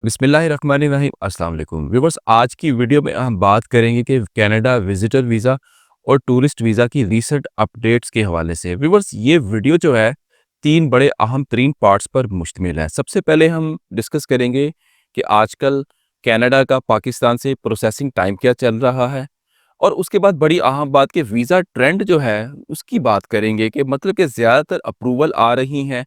बिस्मिल्लाहिर्रहमानिर्रहीम अस्सलाम वालेकुम व्यूअर्स। आज की वीडियो में हम बात करेंगे कि कनाडा विजिटर वीज़ा और टूरिस्ट वीज़ा की रीसेंट अपडेट्स के हवाले से। व्यूअर्स, ये वीडियो जो है 3 बड़े अहम तरीन पार्ट्स पर मुश्तमिल है। सबसे पहले हम डिस्कस करेंगे कि आजकल कनाडा का पाकिस्तान से प्रोसेसिंग टाइम क्या चल रहा है, और उसके बाद बड़ी अहम बात कि वीज़ा ट्रेंड जो है उसकी बात करेंगे कि मतलब कि ज़्यादातर अप्रूवल आ रही हैं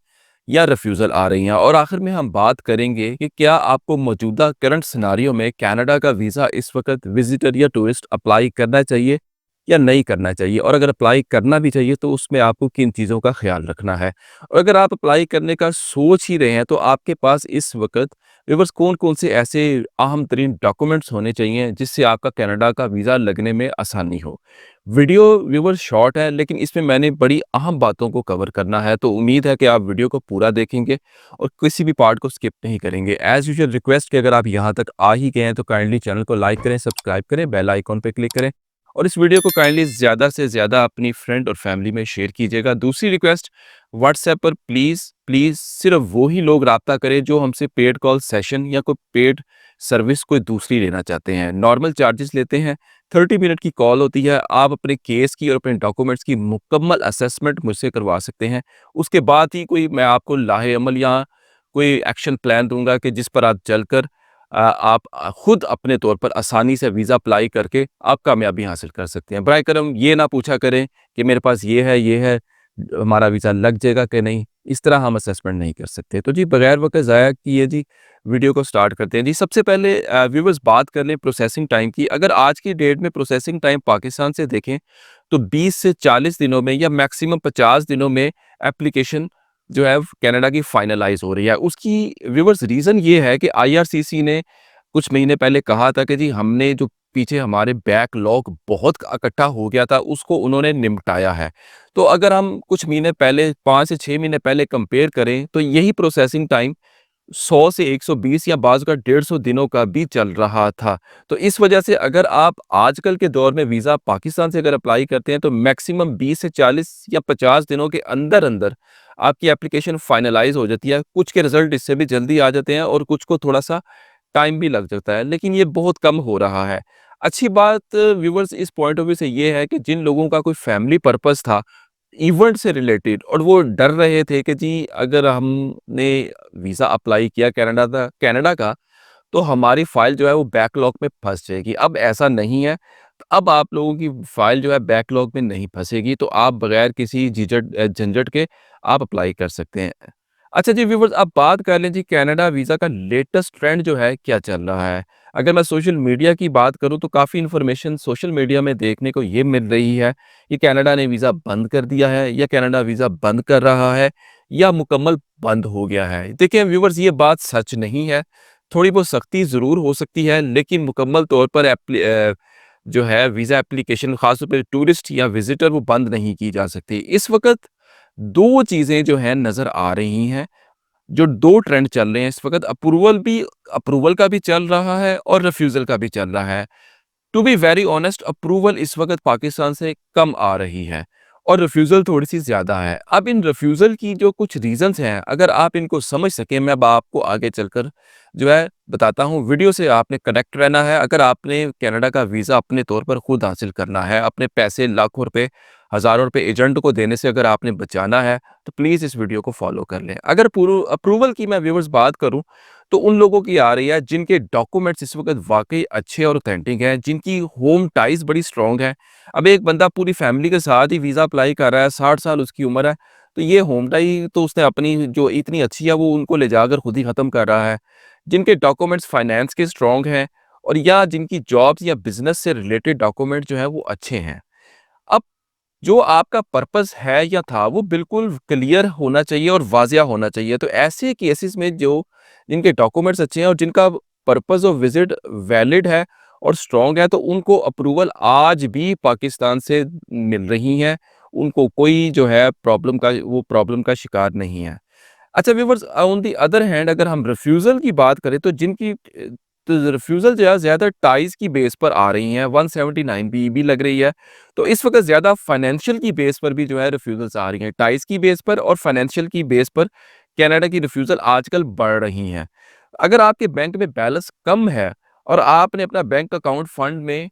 या रिफ्यूज़ल आ रही हैं, और आखिर में हम बात करेंगे कि क्या आपको मौजूदा करंट सिनारियो में कनाडा का वीज़ा इस वक्त विजिटर या टूरिस्ट अप्लाई करना चाहिए या नहीं करना चाहिए, और अगर अप्लाई करना भी चाहिए तो उसमें आपको किन चीज़ों का ख्याल रखना है। और अगर आप अप्लाई करने का सोच ही रहे हैं तो आपके पास इस वक्त व्यूअर्स कौन कौन से ऐसे अहम तरीन डॉक्यूमेंट्स होने चाहिए जिससे आपका कनाडा का वीज़ा लगने में आसानी हो। वीडियो व्यूअर्स शॉर्ट है, लेकिन इसमें मैंने बड़ी अहम बातों को कवर करना है, तो उम्मीद है कि आप वीडियो को पूरा देखेंगे और किसी भी पार्ट को स्किप नहीं करेंगे। एज़ यूजुअल रिक्वेस्ट कि अगर आप यहाँ तक आ ही गए हैं तो काइंडली चैनल को लाइक करें, सब्सक्राइब करें, बेल आइकॉन पे क्लिक करें, और इस वीडियो को काइंडली ज़्यादा से ज़्यादा अपनी फ्रेंड और फैमिली में शेयर कीजिएगा। दूसरी रिक्वेस्ट, व्हाट्सएप पर प्लीज़ प्लीज़ सिर्फ वो ही लोग राब्ता करें जो हमसे पेड कॉल सेशन या कोई पेड सर्विस कोई दूसरी लेना चाहते हैं। नॉर्मल चार्जेस लेते हैं, 30 मिनट की कॉल होती है। आप अपने केस की और अपने डॉक्यूमेंट्स की मुकम्मल असेसमेंट मुझसे करवा सकते हैं। उसके बाद ही कोई मैं आपको लाहे-अमल या कोई एक्शन प्लान दूँगा कि जिस पर आप चलकर आप खुद अपने तौर पर आसानी से वीज़ा अप्लाई करके आप कामयाबी हासिल कर सकते हैं। बराए करम ये ना पूछा करें कि मेरे पास ये है, हमारा वीज़ा लग जाएगा कि नहीं, इस तरह हम असेसमेंट नहीं कर सकते। तो जी बगैर वक़्त ज़ाया किए जी वीडियो को स्टार्ट करते हैं। जी सबसे पहले व्यूअर्स बात कर लें प्रोसेसिंग टाइम की। अगर आज की डेट में प्रोसेसिंग टाइम पाकिस्तान से देखें तो 20 से 40 दिनों में या मैक्सिमम 50 दिनों में एप्लीकेशन जो है कनाडा की फाइनलाइज़ हो रही है। उसकी व्यूअर्स रीज़न ये है कि आईआरसीसी ने कुछ महीने पहले कहा था कि जी हमने जो पीछे हमारे बैकलॉग बहुत इकट्ठा हो गया था उसको उन्होंने निपटाया है। तो अगर हम कुछ महीने पहले 5 से 6 महीने पहले कंपेयर करें तो यही प्रोसेसिंग टाइम 100 से 120 या बाज़ का 150 दिनों का भी चल रहा था। तो इस वजह से अगर आप आजकल के दौर में वीज़ा पाकिस्तान से अगर अप्लाई करते हैं तो मैक्सिमम 20 से 40 या 50 दिनों के अंदर-अंदर आपकी एप्लीकेशन फाइनलाइज़ हो जाती है। कुछ के रिज़ल्ट इससे भी जल्दी आ जाते हैं और कुछ को थोड़ा-सा टाइम भी लग जाता है, लेकिन ये बहुत कम हो रहा है। अच्छी बात व्यूअर्स इस पॉइंट ऑफ व्यू से ये है कि जिन लोगों का कोई फैमिली पर्पज़ था इवेंट से रिलेटेड, और वो डर रहे थे कि जी अगर हमने वीज़ा अप्लाई किया कनाडा का तो हमारी फ़ाइल जो है वो बैकलॉग में फँस जाएगी। अब ऐसा नहीं है। अब आप लोगों की फ़ाइल जो है बैकलॉग में नहीं फँसेगी, तो आप बगैर किसी झंझट के आप अप्लाई कर सकते हैं। अच्छा जी व्यूअर्स, अब बात कर लें जी कनाडा वीज़ा का लेटेस्ट ट्रेंड जो है क्या चल रहा है। अगर मैं सोशल मीडिया की बात करूँ तो काफ़ी इन्फॉर्मेशन सोशल मीडिया में देखने को ये मिल रही है कि कनाडा ने वीज़ा बंद कर दिया है या कनाडा वीज़ा बंद कर रहा है या मुकम्मल बंद हो गया है। देखिए व्यूअर्स, ये बात सच नहीं है। थोड़ी बहुत सख्ती ज़रूर हो सकती है, लेकिन मुकम्मल तौर पर जो है वीज़ा एप्लीकेशन ख़ास तौर पे टूरिस्ट या विज़िटर वो बंद नहीं की जा सकती। इस वक़्त 2 चीज़ें जो हैं नज़र आ रही हैं, जो 2 ट्रेंड चल रहे हैं इस वक़्त। अप्रूवल का भी चल रहा है और रिफ्यूज़ल का भी चल रहा है। To be very honest, approval इस वक़्त पाकिस्तान से कम आ रही है और रिफ्यूज़ल थोड़ी-सी ज़्यादा है। अब इन रिफ्यूज़ल की जो कुछ रीज़न्स हैं, अगर आप इनको समझ सकें, मैं अब आपको आगे चलकर जो है बताता हूँ। वीडियो से आपने कनेक्ट रहना है। अगर आपने कनाडा का वीज़ा अपने तौर पर खुद हासिल करना है, अपने पैसे लाखों रुपए, हज़ारों रुपए एजेंट को देने से अगर आपने बचाना है, तो प्लीज़ इस वीडियो को फ़ॉलो कर लें। अगर पूर्व अप्रूवल की मैं व्यूअर्स बात करूँ तो उन लोगों की आ रही है जिनके डॉक्यूमेंट्स इस वक़्त वाक़ई अच्छे और ऑथेंटिक हैं, जिनकी होम टाइज़ बड़ी स्ट्रॉन्ग है। अब एक बंदा पूरी फैमिली के साथ ही वीज़ा अप्लाई कर रहा है, 60 साल उसकी उम्र है, तो ये होम टाई तो उसने अपनी जो इतनी अच्छी है वो उनको ले जाकर खुद ही ख़त्म कर रहा है। जिनके डॉक्यूमेंट्स फाइनेंस के स्ट्रॉन्ग हैं और या जिनकी जॉब्स या बिज़नेस से रिलेटेड डॉक्यूमेंट जो है वो अच्छे हैं। अब जो आपका पर्पस है या था वो बिल्कुल क्लियर होना चाहिए और वाज़िया होना चाहिए। तो ऐसे केसेस में जो जिनके डॉक्यूमेंट्स अच्छे हैं और जिनका पर्पस ऑफ विज़िट वैलिड है और स्ट्रॉन्ग है, तो उनको अप्रूवल आज भी पाकिस्तान से मिल रही हैं। उनको कोई जो है प्रॉब्लम का शिकार नहीं है। अच्छा viewers, on the other hand अगर हम रिफ्यूज़ल की बात करें तो तो रिफ्यूज़ल जो है ज़्यादा टाइज़ की बेस पर आ रही हैं, 179 भी लग रही है। तो इस वक़्त ज़्यादा फाइनेंशियल की बेस पर भी जो है रिफ्यूज़ल्स आ रही हैं। टाइज़ की बेस पर और फाइनेंशियल की बेस पर कनाडा की रिफ्यूज़ल आजकल बढ़ रही हैं। अगर आपके बैंक में बैलेंस कम है और आपने अपना बैंक अकाउंट फंड में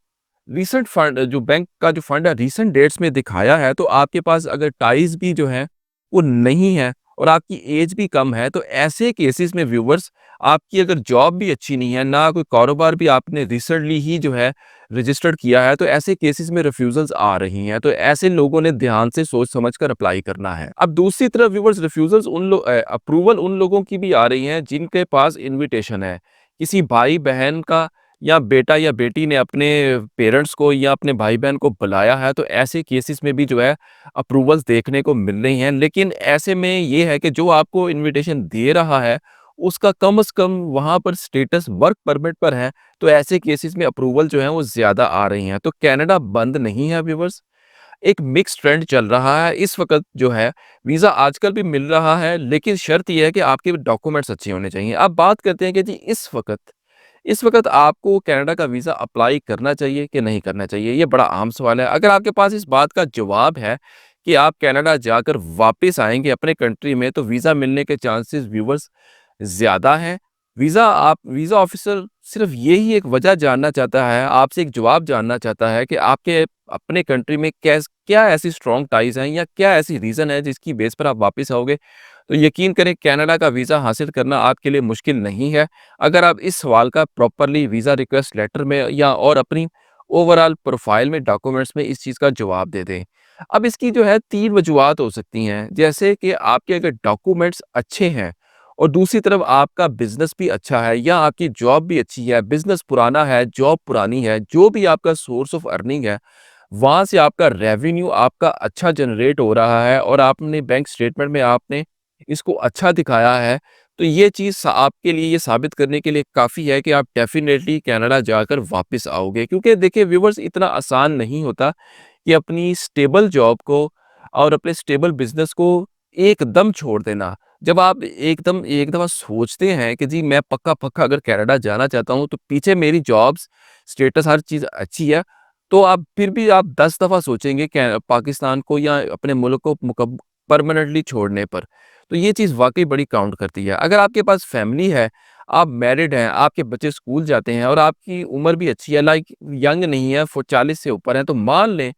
रीसेंट फंड जो बैंक का जो फंड है रीसेंट डेट्स में दिखाया है, तो आपके पास अगर टाइज़ भी जो हैं वो नहीं है और आपकी एज भी कम है, तो ऐसे केसेस में व्यूअर्स आपकी अगर जॉब भी अच्छी नहीं है, ना कोई कारोबार भी आपने रिसेंटली ही जो है रजिस्टर्ड किया है, तो ऐसे केसेस में रिफ्यूज़ल्स आ रही हैं। तो ऐसे लोगों ने ध्यान से सोच समझ कर अप्लाई करना है। अब दूसरी तरफ व्यूअर्स रिफ्यूज़ल्स अप्रूवल उन लोगों की भी आ रही हैं जिनके पास इन्विटेशन है। किसी भाई-बहन का या बेटा या बेटी ने अपने पेरेंट्स को या अपने भाई-बहन को बुलाया है, तो ऐसे केसेस में भी जो है अप्रूवल्स देखने को मिल रही हैं। लेकिन ऐसे में ये है कि जो आपको इन्विटेशन दे रहा है, उसका कम से कम वहाँ पर स्टेटस वर्क परमिट पर है, तो ऐसे केसेस में अप्रूवल जो है वो ज़्यादा आ रही हैं। तो कनाडा बंद नहीं है व्यूअर्स, एक मिक्स्ड ट्रेंड चल रहा है। इस वक़्त जो है वीज़ा आजकल भी मिल रहा है, लेकिन शर्त ये है कि आपके डॉक्यूमेंट्स अच्छे होने चाहिए। अब बात करते हैं कि जी इस वक़्त आपको कनाडा का वीज़ा अप्लाई करना चाहिए कि नहीं करना चाहिए? ये बड़ा आम सवाल है। अगर आपके पास इस बात का जवाब है कि आप कनाडा जाकर वापस आएँगे अपने कंट्री में, तो वीज़ा मिलने के चांसेस व्यूअर्स ज़्यादा हैं। वीज़ा ऑफ़िसर सिर्फ़ यही एक वजह जानना चाहता है, आपसे एक जवाब जानना चाहता है कि आपके अपने कंट्री में क्या ऐसी स्ट्रॉन्ग टाइज़ हैं या क्या ऐसी रीज़न है जिसकी बेस पर आप वापस आओगे? तो यकीन करें कनाडा का वीज़ा हासिल करना आपके लिए मुश्किल नहीं है। अगर आप इस सवाल का प्रॉपरली वीज़ा रिक्वेस्ट लेटर में या और अपनी ओवरऑल प्रोफ़ाइल में डॉक्यूमेंट्स में इस चीज़ का जवाब दे दें। अब इसकी जो है 3 वजूहात हो सकती हैं, जैसे कि आपके अगर डॉक्यूमेंट्स अच्छे हैं और दूसरी तरफ आपका बिज़नेस भी अच्छा है या आपकी जॉब भी अच्छी है, बिज़नेस पुराना है, जॉब पुरानी है, जो भी आपका सोर्स ऑफ अर्निंग है, वहाँ से आपका रेवेन्यू आपका अच्छा जनरेट हो रहा है और आपने बैंक स्टेटमेंट में आपने इसको अच्छा दिखाया है, तो ये चीज़ आपके लिए ये साबित करने के लिए काफ़ी है कि आप डेफ़िनेटली कनाडा जाकर वापस आओगे। क्योंकि देखिए व्यूअर्स इतना आसान नहीं होता कि अपनी स्टेबल जॉब को और अपने स्टेबल बिज़नेस को एकदम छोड़ देना। जब आप एकदम एक दफ़ा सोचते हैं कि जी मैं पक्का-पक्का अगर कनाडा जाना चाहता हूँ, तो पीछे मेरी जॉब्स, स्टेटस हर चीज़ अच्छी है, तो आप फिर भी आप 10 दफ़ा सोचेंगे पाकिस्तान को या अपने मुल्क को परमानेंटली छोड़ने पर। तो ये चीज़ वाक़ई बड़ी काउंट करती है। अगर आपके पास फैमिली है, आप मैरिड हैं, आपके बच्चे स्कूल जाते हैं और आपकी उम्र भी अच्छी है, लाइक यंग नहीं है, 40 से ऊपर हैं, तो मान लें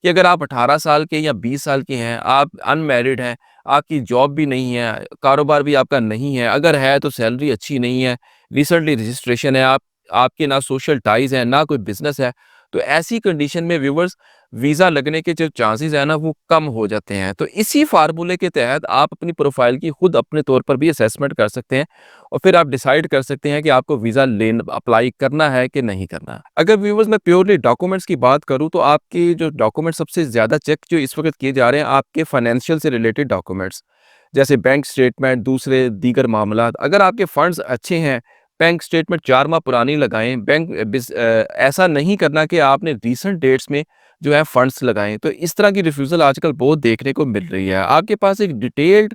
कि अगर आप 18 साल के या 20 साल के हैं, आप अनमैरिड हैं, आपकी जॉब भी नहीं है, कारोबार भी आपका नहीं है, अगर है तो सैलरी अच्छी नहीं है, रिसेंटली रजिस्ट्रेशन है, आपके ना सोशल टाइज़ हैं, ना कोई बिज़नेस है, तो ऐसी कंडीशन में व्यूअर्स वीज़ा लगने के जो चांसेस हैं ना वो कम हो जाते हैं। तो इसी फ़ॉर्मूले के तहत आप अपनी प्रोफ़ाइल की खुद अपने तौर पर भी असेसमेंट कर सकते हैं और फिर आप डिसाइड कर सकते हैं कि आपको वीज़ा अप्लाई करना है कि नहीं करना। अगर व्यूअर्स मैं प्योरली डॉक्यूमेंट्स की बात करूँ तो आपके जो डॉक्यूमेंट सबसे ज़्यादा चेक जो इस वक़्त किए जा रहे हैं आपके फाइनेंशियल से रिलेटेड डॉक्यूमेंट्स, जैसे बैंक स्टेटमेंट, दूसरे दीगर मामलात। अगर आपके फंड्स अच्छे हैं, बैंक स्टेटमेंट 4 माह पुरानी लगाएँ, ऐसा नहीं करना कि आपने रीसेंट डेट्स में जो है फंड्स लगाएँ। तो इस तरह की रिफ्यूज़ल आजकल बहुत देखने को मिल रही है। आपके पास एक डिटेल्ड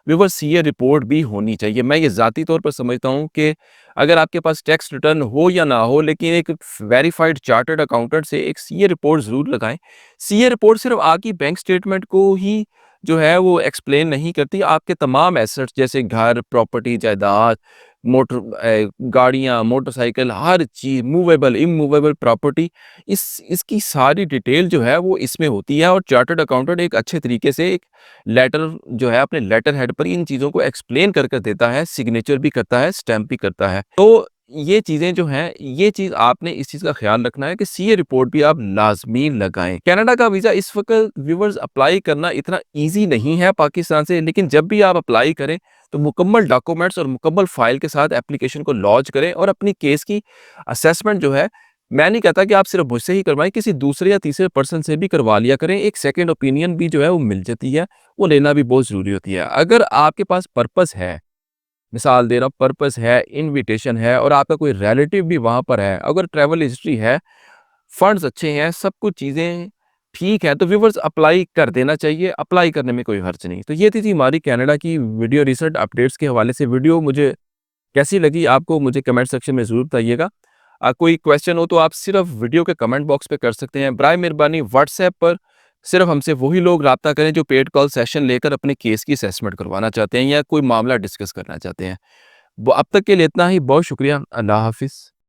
व्यूअर्स सीए रिपोर्ट भी होनी चाहिए। मैं ये ज़ाती तौर पर समझता हूँ कि अगर आपके पास टैक्स रिटर्न हो या ना हो, लेकिन एक वेरिफाइड चार्टर्ड अकाउंटेंट से एक सीए रिपोर्ट ज़रूर लगाएँ। सीए रिपोर्ट सिर्फ़ आपकी बैंक स्टेटमेंट को ही जो है वो एक्सप्लेन नहीं करती, आपके तमाम एसेट्स जैसे घर, प्रॉपर्टी, जायदाद, गाड़ियाँ, मोटरसाइकिल, हर चीज़, मूवेबल, इमूवेबल प्रॉपर्टी, इसकी सारी डिटेल जो है वो इसमें होती है और चार्टर्ड अकाउंटेंट एक अच्छे तरीके से एक लेटर जो है अपने लेटर हेड पर इन चीज़ों को एक्सप्लेन कर देता है, सिग्नेचर भी करता है, स्टैम्प भी करता है। तो ये चीज़ें जो हैं, ये चीज़ आपने इस चीज़ का ख़्याल रखना है कि सीए रिपोर्ट भी आप लाज़मी लगाएँ। कनाडा का वीज़ा इस वक़्त व्यूअर्स अप्लाई करना इतना ईज़ी नहीं है पाकिस्तान से, लेकिन जब भी आप अप्लाई करें, तो मुकम्मल डॉक्यूमेंट्स और मुकम्मल फ़ाइल के साथ एप्लीकेशन को लॉन्च करें और अपनी केस की असेसमेंट जो है, मैं नहीं कहता कि आप सिर्फ़ मुझसे ही करवाएँ, किसी दूसरे या तीसरे पर्सन से भी करवा लिया करें। एक सेकंड ओपिनियन भी जो है वो मिल जाती है, वो लेना भी बहुत ज़रूरी होती है। अगर आपके पास पर्पस है, मिसाल दे रहा हूँ, पर्पस है, इन्विटेशन है और आपका कोई रिलेटिव भी वहाँ पर है, अगर ट्रैवल हिस्ट्री है, फंड्स अच्छे हैं, सब कुछ चीज़ें ठीक है, तो व्यूअर्स अप्लाई कर देना चाहिए, अप्लाई करने में कोई हर्ज नहीं। तो ये थी जी हमारी कनाडा की वीडियो रिसेंट अपडेट्स के हवाले से वीडियो मुझे कैसी लगी आपको मुझे कमेंट सेक्शन में ज़रूर बताइएगा। कोई क्वेश्चन हो तो आप सिर्फ़ वीडियो के कमेंट बॉक्स पे कर सकते हैं। बराए मेहरबानी व्हाट्सऐप पर सिर्फ़ हमसे वही लोग राब्ता करें जो पेड कॉल सेशन लेकर अपने केस की असेसमेंट करवाना चाहते हैं या कोई मामला डिस्कस करना चाहते हैं। वो अब तक के लिए इतना ही, बहुत शुक्रिया, अल्लाह हाफ़िज़।